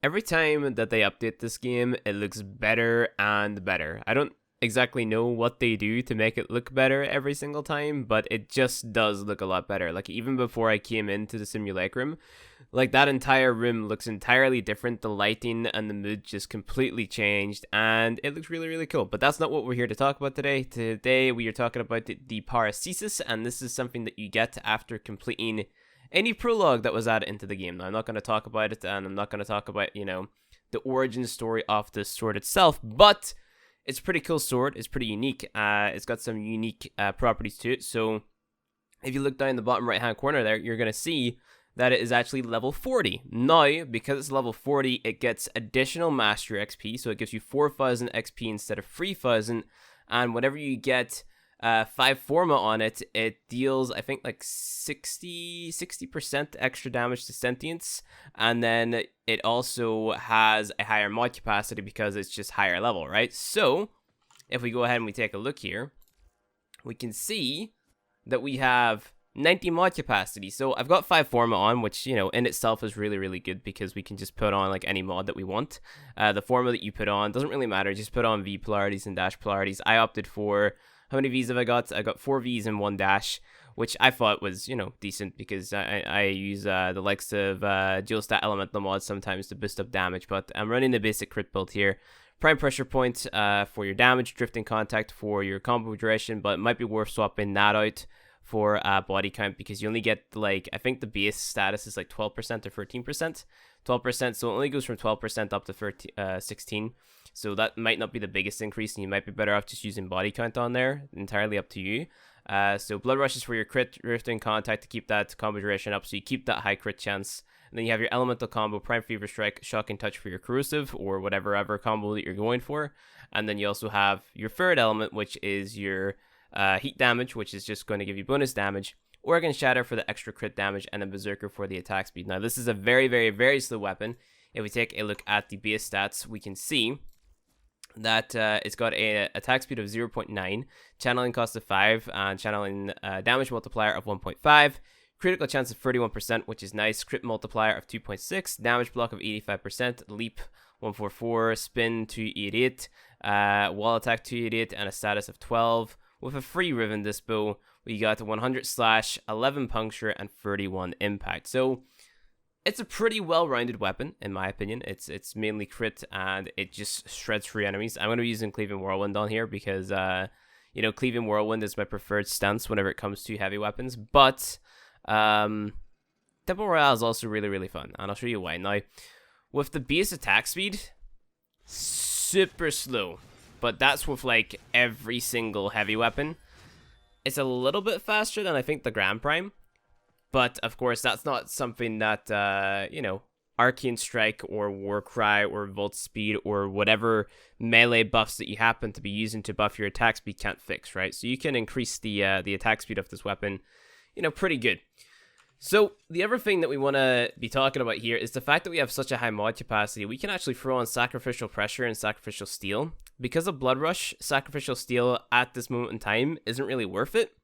Every time that they update this game, it looks better and better. I don't exactly know what they do to make it look better every single time, but it just does look a lot better. Like, even before I came into the simulacrum, like, that entire room looks entirely different. The lighting and the mood just completely changed, and it looks really, really cool. But that's not what we're here to talk about today. Today, we are talking about the Paracesis, and this is something that you get after completing any prologue that was added into the game. Now, I'm not going to talk about it, and I'm not going to talk about, the origin story of the sword itself, but it's a pretty cool sword. It's pretty unique. It's got some unique properties to it. So, if you look down in the bottom right-hand corner there, you're going to see that it is actually level 40. Now, because it's level 40, it gets additional Mastery XP, so it gives you 4,000 XP instead of 3,000, and whenever you get 5 Forma on it, it deals, I think, like 60% extra damage to sentience, and then it also has a higher mod capacity because it's just higher level, right? So, if we go ahead and we take a look here, we can see that we have 90 mod capacity. So I've got 5 Forma on, which, in itself is really, really good because we can just put on like any mod that we want. The Forma that you put on doesn't really matter. Just put on V polarities and dash polarities. I opted for, how many Vs have I got? I got 4 Vs and 1 dash, which I thought was, decent because I use the likes of dual stat elemental mods sometimes to boost up damage, but I'm running the basic crit build here. Prime pressure point for your damage, drifting contact for your combo duration, but it might be worth swapping that out for body count because you only get, like, I think the base status is like 12% or 13%. 12%, so it only goes from 12% up to 16. So that might not be the biggest increase, and you might be better off just using body count on there. Entirely up to you. So Blood Rush is for your crit, drifting contact to keep that combo duration up, so you keep that high crit chance. And then you have your elemental combo, Prime Fever Strike, Shocking Touch for your corrosive, or whatever combo that you're going for. And then you also have your third element, which is your heat damage, which is just going to give you bonus damage. Organ Shatter for the extra crit damage, and then Berserker for the attack speed. Now, this is a very, very, very slow weapon. If we take a look at the base stats, we can see that it's got a attack speed of 0.9, channeling cost of 5, and channeling damage multiplier of 1.5, critical chance of 31%, which is nice, crit multiplier of 2.6, damage block of 85%, leap 144, spin 288, wall attack 288, and a status of 12. With a free Riven Dispo, we got 100 slash, 11 puncture, and 31 impact. So it's a pretty well-rounded weapon, in my opinion. It's mainly crit, and it just shreds through enemies. I'm going to be using Cleaving Whirlwind on here because, Cleaving Whirlwind is my preferred stance whenever it comes to heavy weapons. But Temple Royale is also really, really fun, and I'll show you why. Now, with the base attack speed, super slow. But that's with, like, every single heavy weapon. It's a little bit faster than, I think, the Grand Prime. But, of course, that's not something that, Arcane Strike or Warcry or Volt Speed or whatever melee buffs that you happen to be using to buff your attack speed can't fix, right? So you can increase the attack speed of this weapon, pretty good. So, the other thing that we want to be talking about here is the fact that we have such a high mod capacity. We can actually throw on Sacrificial Pressure and Sacrificial Steel. Because of Blood Rush, Sacrificial Steel at this moment in time isn't really worth it.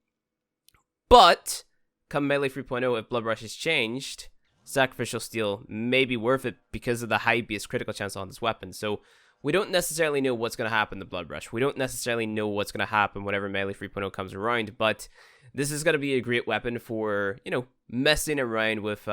But, come Melee 3.0, if Blood Rush is changed, Sacrificial Steel may be worth it because of the high base critical chance on this weapon. So, we don't necessarily know what's going to happen to Blood Rush. We don't necessarily know what's going to happen whenever Melee 3.0 comes around, but this is going to be a great weapon for, messing around with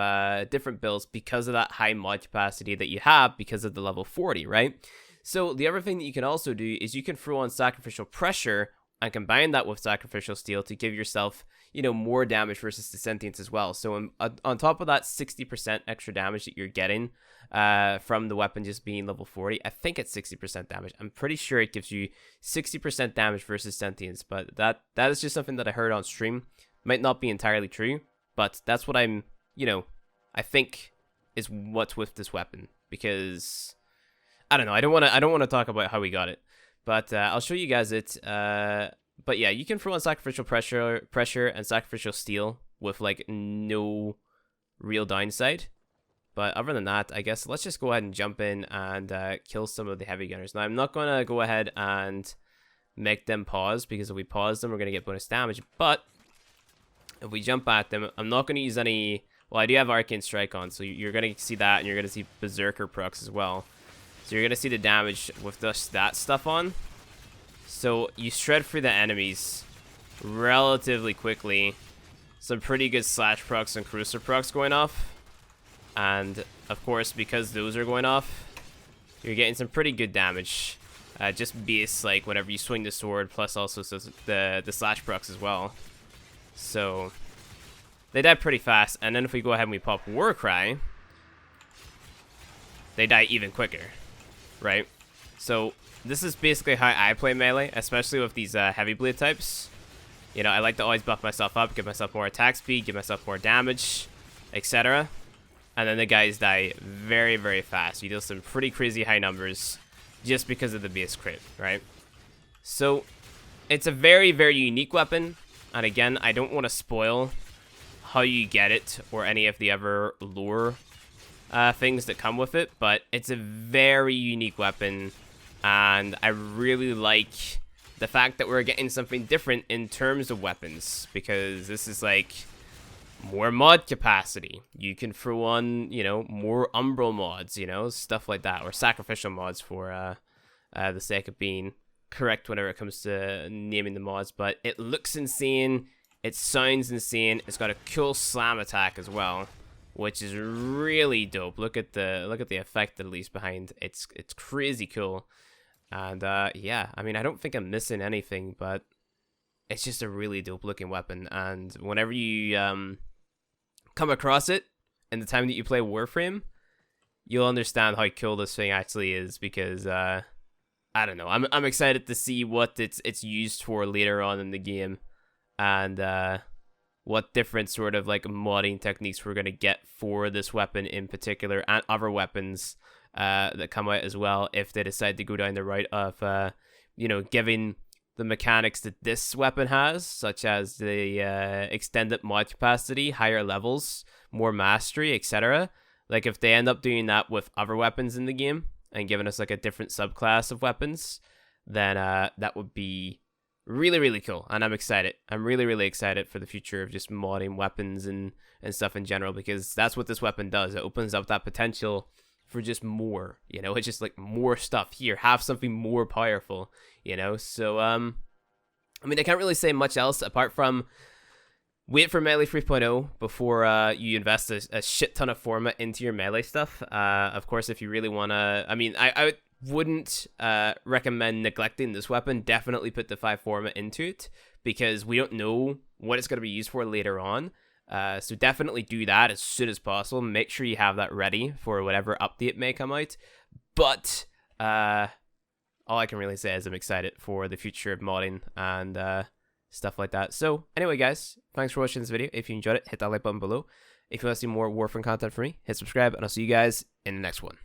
different builds because of that high mod capacity that you have because of the level 40, right? So the other thing that you can also do is you can throw on Sacrificial Pressure and combine that with Sacrificial Steel to give yourself, more damage versus the sentience as well. So on top of that 60% extra damage that you're getting from the weapon just being level 40, I think it's 60% damage. I'm pretty sure it gives you 60% damage versus sentience, but that is just something that I heard on stream. Might not be entirely true, but that's what I'm, I think is what's with this weapon, because I don't know. I don't want to talk about how we got it, but I'll show you guys it. But yeah, you can throw on Sacrificial Pressure and Sacrificial Steel with, like, no real downside. But other than that, I guess let's just go ahead and jump in and kill some of the heavy gunners. Now, I'm not going to go ahead and make them pause, because if we pause them, we're going to get bonus damage. But if we jump at them, I'm not going to use any Well, I do have Arcane Strike on, so you're going to see that, and you're going to see Berserker procs as well. So you're going to see the damage with just that stuff on. So you shred through the enemies relatively quickly. Some pretty good slash procs and cruiser procs going off. And, of course, because those are going off, you're getting some pretty good damage. Just base, like, whenever you swing the sword, plus also the slash procs as well. So they die pretty fast, and then if we go ahead and we pop Warcry, they die even quicker, right? So this is basically how I play melee, especially with these heavy blade types. You know, I like to always buff myself up, give myself more attack speed, give myself more damage, etc. And then the guys die very, very fast. You deal some pretty crazy high numbers just because of the base crit, right? So it's a very, very unique weapon. And again, I don't want to spoil how you get it or any of the other lore things that come with it, but it's a very unique weapon, and I really like the fact that we're getting something different in terms of weapons, because this is like more mod capacity. You can throw on, you know, more umbral mods, you know, stuff like that, or sacrificial mods for the sake of being correct whenever it comes to naming the mods. But it looks insane, it sounds insane, it's got a cool slam attack as well, which is really dope. Look at the effect at least behind. It's crazy cool. And yeah, I mean, I don't think I'm missing anything, but it's just a really dope looking weapon. And whenever you come across it in the time that you play Warframe, you'll understand how cool this thing actually is, because I don't know. I'm excited to see what it's used for later on in the game, and what different sort of like modding techniques we're gonna get for this weapon in particular, and other weapons that come out as well, if they decide to go down the route of you know, giving the mechanics that this weapon has, such as the extended mod capacity, higher levels, more mastery, etc. Like if they end up doing that with other weapons in the game and giving us like a different subclass of weapons, then that would be really, really cool. And I'm excited. I'm really, really excited for the future of just modding weapons and stuff in general, because that's what this weapon does. It opens up that potential for just more, you know. It's just like more stuff here, have something more powerful, you know. So I mean, I can't really say much else apart from wait for Melee 3.0 before you invest a shit ton of format into your melee stuff. Of course, if you really want to, I mean, I wouldn't recommend neglecting this weapon. Definitely put the 5 format into it, because we don't know what it's going to be used for later on. So definitely do that as soon as possible. Make sure you have that ready for whatever update may come out. But all I can really say is I'm excited for the future of modding and stuff like that. So anyway, guys, thanks for watching this video. If you enjoyed it, hit that like button below. If you want to see more Warframe content from me, hit subscribe, and I'll see you guys in the next one.